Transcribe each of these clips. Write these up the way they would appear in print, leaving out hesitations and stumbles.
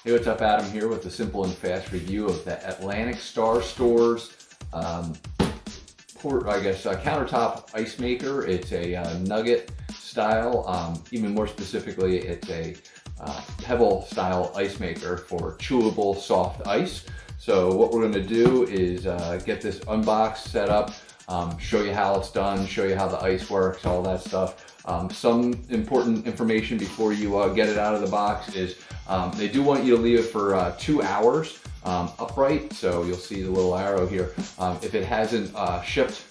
Hey, what's up? Adam here with a simple and fast review of the Atlantic Star Store's countertop ice maker. It's a Nugget style, even more specifically, it's a Pebble style ice maker for chewable soft ice. So what we're going to do is get this unboxed, set up, show you how it's done, show you how the ice works, all that stuff. Some important information before you get it out of the box is they do want you to leave it for 2 hours upright. So you'll see the little arrow here. If it hasn't shipped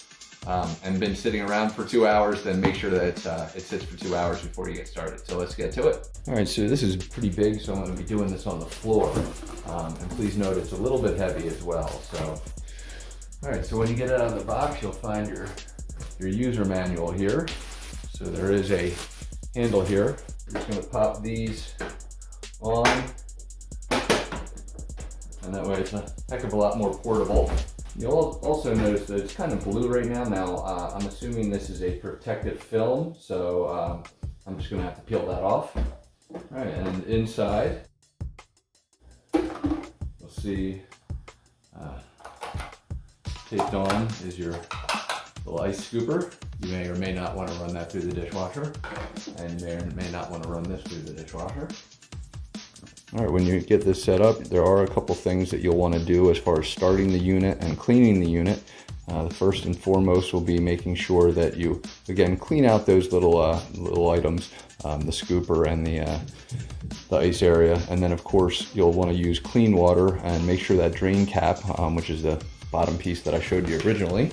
and been sitting around for 2 hours, then make sure that it sits for 2 hours before you get started. So let's get to it. All right, so this is pretty big, so I'm going to be doing this on the floor. And please note it's a little bit heavy as well. So, all right, so when you get it out of the box, you'll find your user manual here. So there is a handle here. We're just going to pop these on, and that way it's a heck of a lot more portable. You'll also notice that it's kind of blue right now. Now, I'm assuming this is a protective film, so I'm just going to have to peel that off. All right, and inside, you'll see taped on is your little ice scooper. You may or may not want to run that through the dishwasher, and you may or may not want to run this through the dishwasher. All right, when you get this set up, there are a couple things that you'll want to do as far as starting the unit and cleaning the unit. The first and foremost will be making sure that you, again, clean out those little items, the scooper and the ice area. And then, of course, you'll want to use clean water and make sure that drain cap, which is the bottom piece that I showed you originally,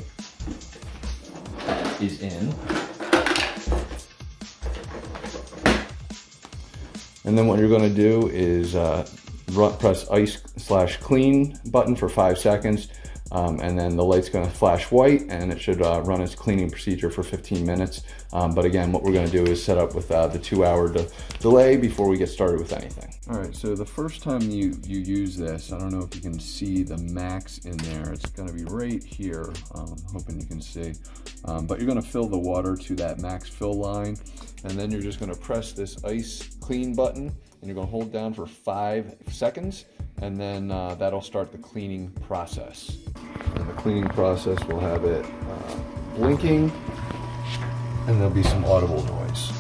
is in. And then what you're going to do is press ice/clean button for 5 seconds, and then the light's going to flash white, and it should run its cleaning procedure for 15 minutes. But again, what we're going to do is set up with the 2 hour delay before we get started with anything. All right, so the first time you use this, I don't know if you can see the max in there. It's going to be right here. I'm hoping you can see. But you're going to fill the water to that max fill line, and then you're just going to press this ice clean button, and you're going to hold down for 5 seconds, and then that'll start the cleaning process. And the cleaning process will have it blinking, and there'll be some audible noise.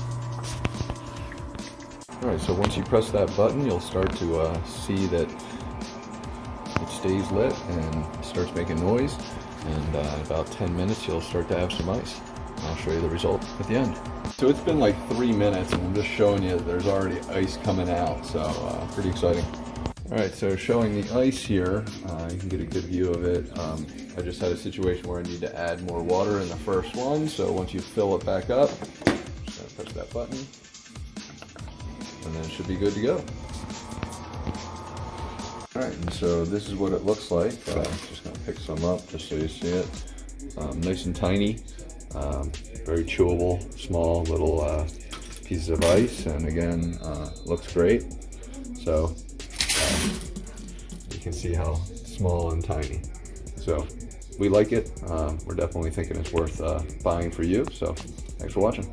All right, so once you press that button, you'll start to see that it stays lit and starts making noise. And in about 10 minutes, you'll start to have some ice. And I'll show you the result at the end. So it's been like 3 minutes, and I'm just showing you that there's already ice coming out, so pretty exciting. All right, so showing the ice here, you can get a good view of it. I just had a situation where I need to add more water in the first one, so once you fill it back up, just gonna press that button, and then it should be good to go. All right, and so this is what it looks like. I'm just gonna pick some up just so you see it. Nice and tiny, very chewable, small little pieces of ice, and again, looks great. So you can see how small and tiny. So we like it. We're definitely thinking it's worth buying for you. So thanks for watching.